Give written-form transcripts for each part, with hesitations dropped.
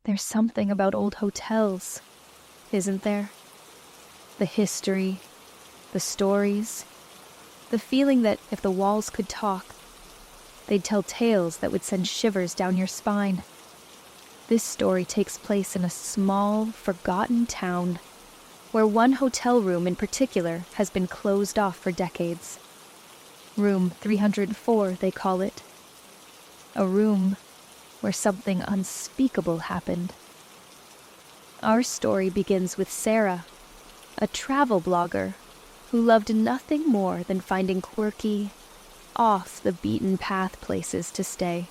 There's something about old hotels, isn't there? The history, the stories, the feeling that if the walls could talk, they'd tell tales that would send shivers down your spine. This story takes place in a small, forgotten town where one hotel room in particular has been closed off for decades. Room 304, they call it. A room where something unspeakable happened. Our story begins with Sarah, a travel blogger who loved nothing more than finding quirky, off-the-beaten-path places to stay.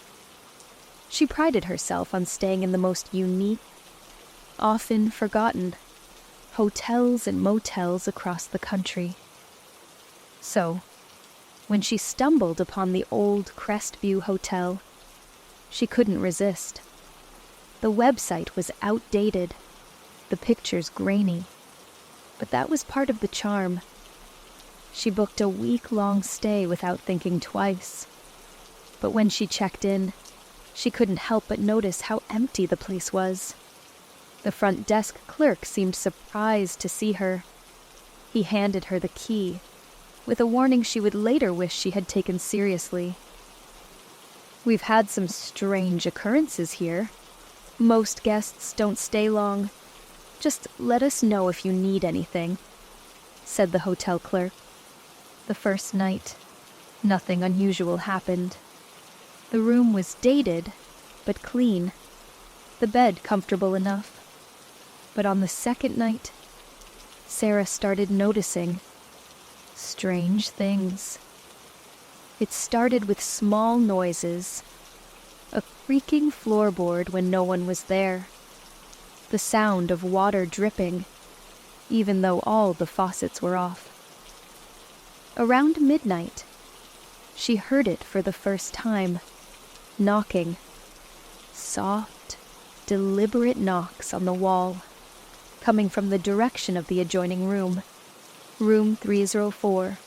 She prided herself on staying in the most unique, often forgotten, hotels and motels across the country. So, when she stumbled upon the old Crestview Hotel, she couldn't resist. The website was outdated, the pictures grainy, but that was part of the charm. She booked a week-long stay without thinking twice. But when she checked in, she couldn't help but notice how empty the place was. The front desk clerk seemed surprised to see her. He handed her the key, with a warning she would later wish she had taken seriously. "We've had some strange occurrences here. Most guests don't stay long. Just let us know if you need anything," said the hotel clerk. The first night, nothing unusual happened. The room was dated, but clean. The bed comfortable enough. But on the second night, Sarah started noticing strange things. It started with small noises, a creaking floorboard when no one was there, the sound of water dripping, even though all the faucets were off. Around midnight, she heard it for the first time, knocking. Soft, deliberate knocks on the wall, coming from the direction of the adjoining room, room 304.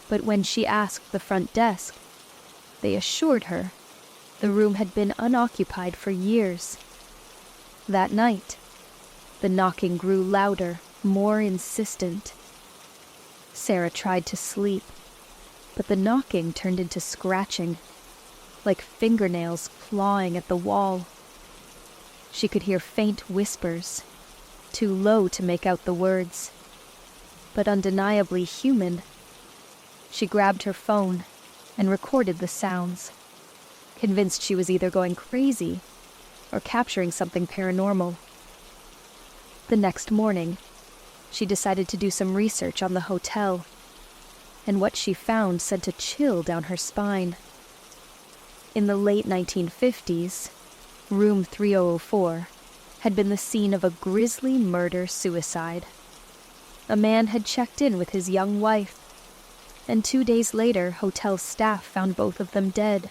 But when she asked the front desk, they assured her the room had been unoccupied for years. That night, the knocking grew louder, more insistent. Sarah tried to sleep, but the knocking turned into scratching, like fingernails clawing at the wall. She could hear faint whispers, too low to make out the words, but undeniably human. She grabbed her phone and recorded the sounds, convinced she was either going crazy or capturing something paranormal. The next morning, she decided to do some research on the hotel, and what she found sent a chill down her spine. In the late 1950s, room 3004 had been the scene of a grisly murder-suicide. A man had checked in with his young wife, and 2 days later, hotel staff found both of them dead,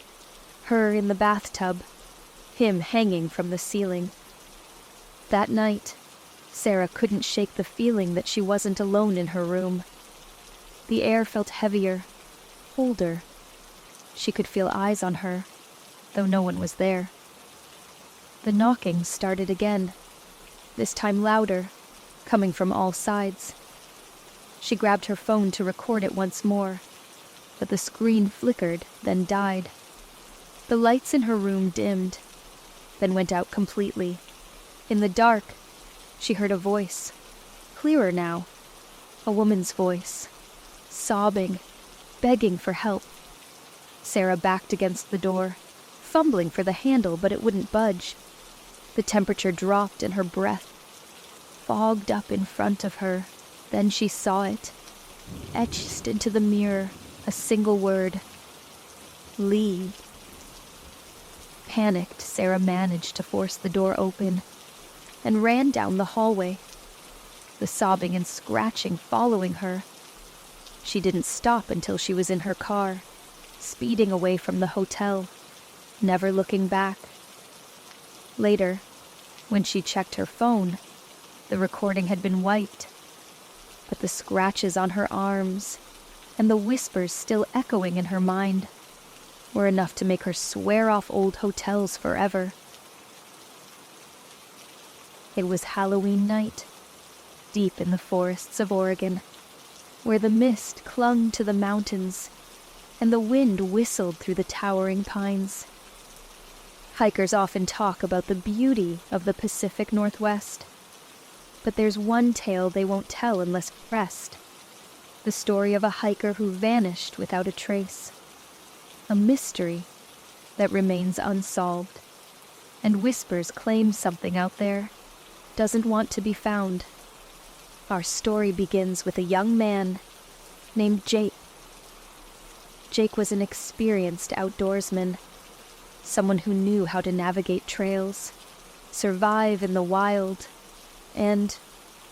her in the bathtub, him hanging from the ceiling. That night, Sarah couldn't shake the feeling that she wasn't alone in her room. The air felt heavier, colder. She could feel eyes on her, though no one was there. The knocking started again, this time louder, coming from all sides. She grabbed her phone to record it once more, but the screen flickered, then died. The lights in her room dimmed, then went out completely. In the dark, she heard a voice, clearer now, a woman's voice, sobbing, begging for help. Sarah backed against the door, fumbling for the handle, but it wouldn't budge. The temperature dropped and her breath fogged up in front of her. Then she saw it, etched into the mirror, a single word: leave. Panicked, Sarah managed to force the door open and ran down the hallway, the sobbing and scratching following her. She didn't stop until she was in her car, speeding away from the hotel, never looking back. Later, when she checked her phone, the recording had been wiped, but the scratches on her arms and the whispers still echoing in her mind were enough to make her swear off old hotels forever. It was Halloween night, deep in the forests of Oregon, where the mist clung to the mountains and the wind whistled through the towering pines. Hikers often talk about the beauty of the Pacific Northwest, but there's one tale they won't tell unless pressed. The story of a hiker who vanished without a trace. A mystery that remains unsolved, and whispers claim something out there doesn't want to be found. Our story begins with a young man named Jake. Jake was an experienced outdoorsman, someone who knew how to navigate trails, survive in the wild, and,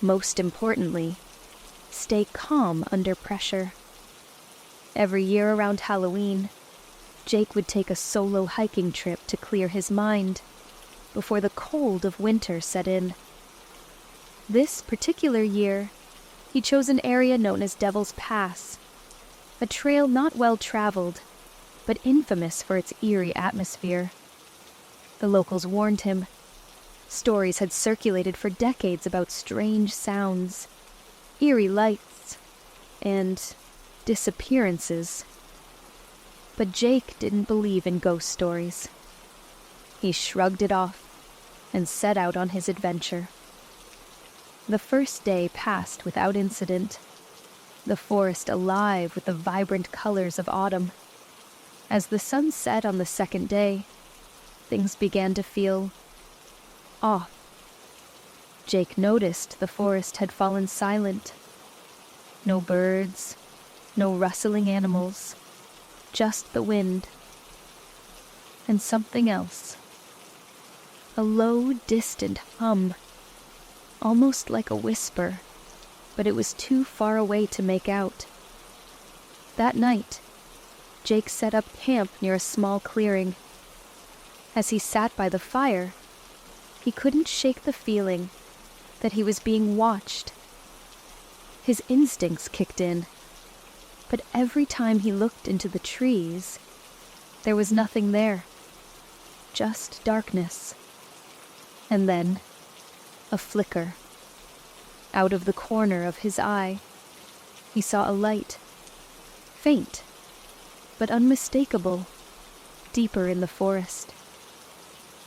most importantly, stay calm under pressure. Every year around Halloween, Jake would take a solo hiking trip to clear his mind before the cold of winter set in. This particular year, he chose an area known as Devil's Pass, a trail not well traveled, but infamous for its eerie atmosphere. The locals warned him. Stories had circulated for decades about strange sounds, eerie lights, and disappearances. But Jake didn't believe in ghost stories. He shrugged it off and set out on his adventure. The first day passed without incident, the forest alive with the vibrant colors of autumn. As the sun set on the second day, things began to feel off. Jake noticed the forest had fallen silent. No birds, no rustling animals, just the wind. And something else. A low, distant hum, almost like a whisper, but it was too far away to make out. That night, Jake set up camp near a small clearing. As he sat by the fire, he couldn't shake the feeling that he was being watched. His instincts kicked in, but every time he looked into the trees, there was nothing there, just darkness. And then, a flicker. Out of the corner of his eye, he saw a light, faint, but unmistakable, deeper in the forest.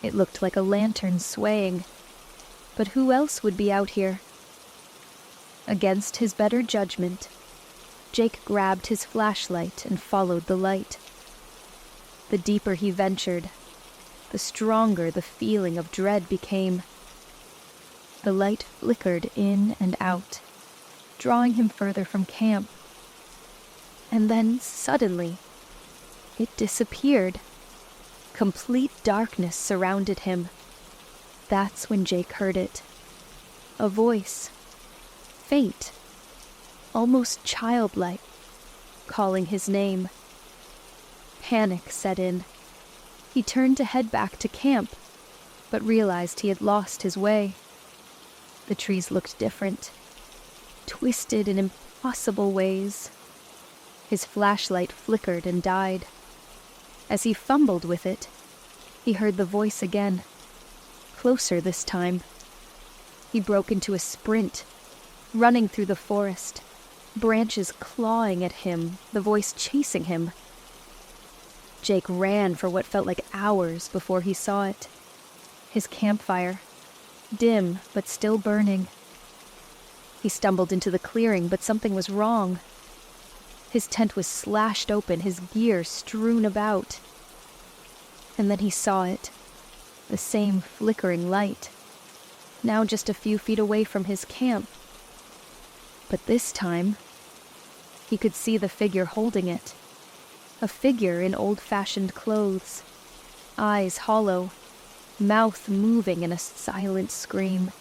It looked like a lantern swaying, but who else would be out here? Against his better judgment, Jake grabbed his flashlight and followed the light. The deeper he ventured, the stronger the feeling of dread became. The light flickered in and out, drawing him further from camp. And then, suddenly, it disappeared. Complete darkness surrounded him. That's when Jake heard it. A voice, faint, almost childlike, calling his name. Panic set in. He turned to head back to camp, but realized he had lost his way. The trees looked different, twisted in impossible ways. His flashlight flickered and died. As he fumbled with it, he heard the voice again, closer this time. He broke into a sprint, running through the forest, branches clawing at him, the voice chasing him. Jake ran for what felt like hours before he saw it. His campfire, dim but still burning. He stumbled into the clearing, but something was wrong. His tent was slashed open, his gear strewn about. And then he saw it, the same flickering light, now just a few feet away from his camp. But this time, he could see the figure holding it. A figure in old-fashioned clothes, eyes hollow, mouth moving in a silent scream.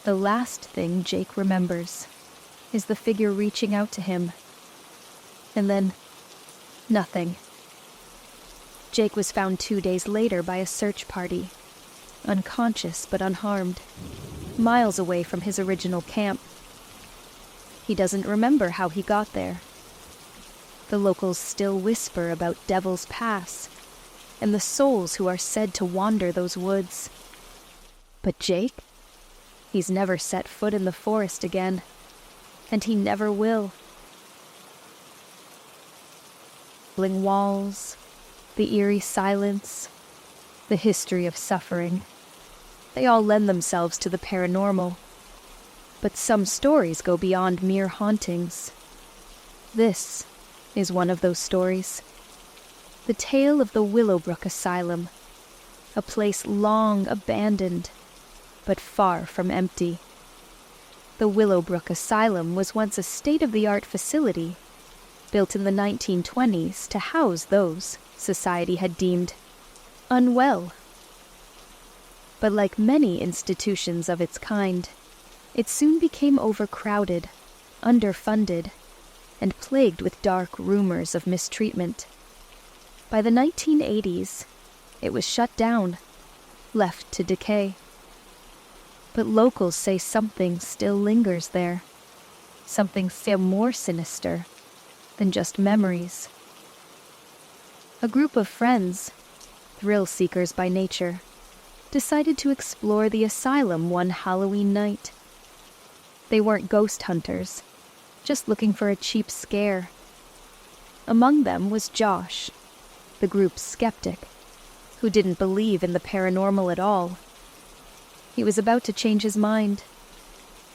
The last thing Jake remembers is the figure reaching out to him. And then, nothing. Jake was found 2 days later by a search party, unconscious but unharmed, miles away from his original camp. He doesn't remember how he got there. The locals still whisper about Devil's Pass and the souls who are said to wander those woods. But Jake? He's never set foot in the forest again, and he never will. Bling walls, the eerie silence, the history of suffering. They all lend themselves to the paranormal. But some stories go beyond mere hauntings. This is one of those stories. The tale of the Willowbrook Asylum, a place long abandoned, but far from empty. The Willowbrook Asylum was once a state-of-the-art facility, built in the 1920s to house those society had deemed unwell. But like many institutions of its kind, it soon became overcrowded, underfunded, and plagued with dark rumors of mistreatment. By the 1980s, it was shut down, left to decay. But locals say something still lingers there, something far more sinister than just memories. A group of friends, thrill seekers by nature, decided to explore the asylum one Halloween night. They weren't ghost hunters, just looking for a cheap scare. Among them was Josh, the group's skeptic, who didn't believe in the paranormal at all. He was about to change his mind.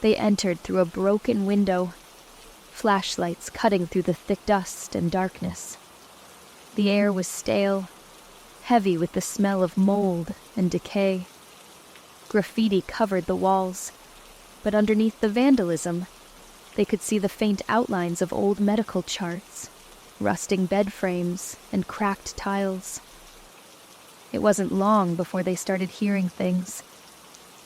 They entered through a broken window, flashlights cutting through the thick dust and darkness. The air was stale, heavy with the smell of mold and decay. Graffiti covered the walls, but underneath the vandalism, they could see the faint outlines of old medical charts, rusting bed frames, and cracked tiles. It wasn't long before they started hearing things,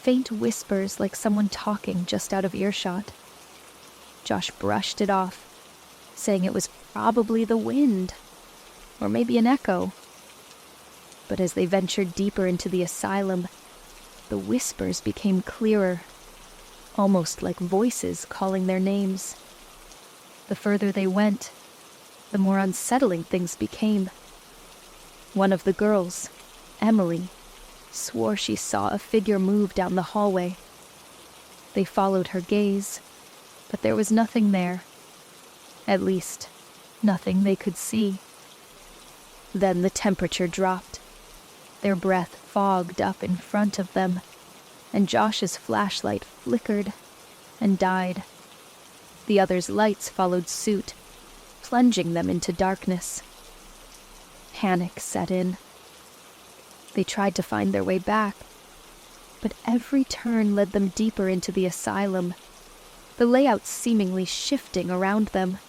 faint whispers like someone talking just out of earshot. Josh brushed it off, saying it was probably the wind, or maybe an echo. But as they ventured deeper into the asylum, the whispers became clearer, almost like voices calling their names. The further they went, the more unsettling things became. One of the girls, Emily, swore she saw a figure move down the hallway. They followed her gaze, but there was nothing there. At least, nothing they could see. Then the temperature dropped. Their breath fogged up in front of them, and Josh's flashlight flickered and died. The others' lights followed suit, plunging them into darkness. Panic set in. They tried to find their way back, but every turn led them deeper into the asylum, the layout seemingly shifting around them.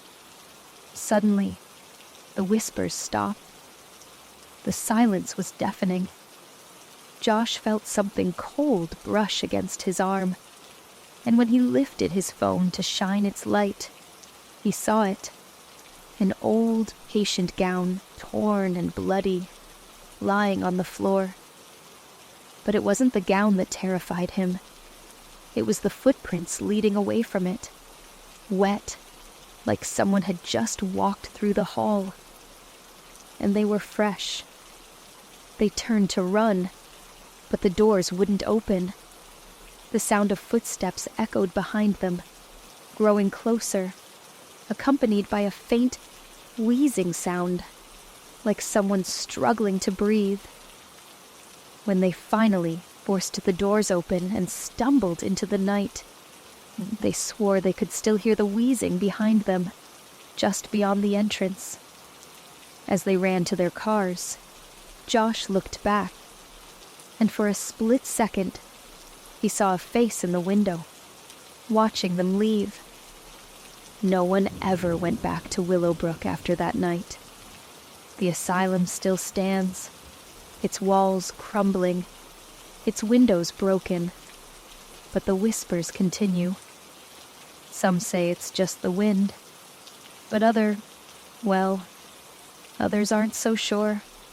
Suddenly, the whispers stopped. The silence was deafening. Josh felt something cold brush against his arm, and when he lifted his phone to shine its light, he saw it. An old patient gown, torn and bloody, lying on the floor. But it wasn't the gown that terrified him. It was the footprints leading away from it, wet, like someone had just walked through the hall. And they were fresh. They turned to run, but the doors wouldn't open. The sound of footsteps echoed behind them, growing closer, accompanied by a faint, wheezing sound, like someone struggling to breathe. When they finally forced the doors open and stumbled into the night, they swore they could still hear the wheezing behind them, just beyond the entrance. As they ran to their cars, Josh looked back, and for a split second, he saw a face in the window, watching them leave. No one ever went back to Willowbrook after that night. The asylum still stands, its walls crumbling, its windows broken, but the whispers continue. Some say it's just the wind, but others aren't so sure.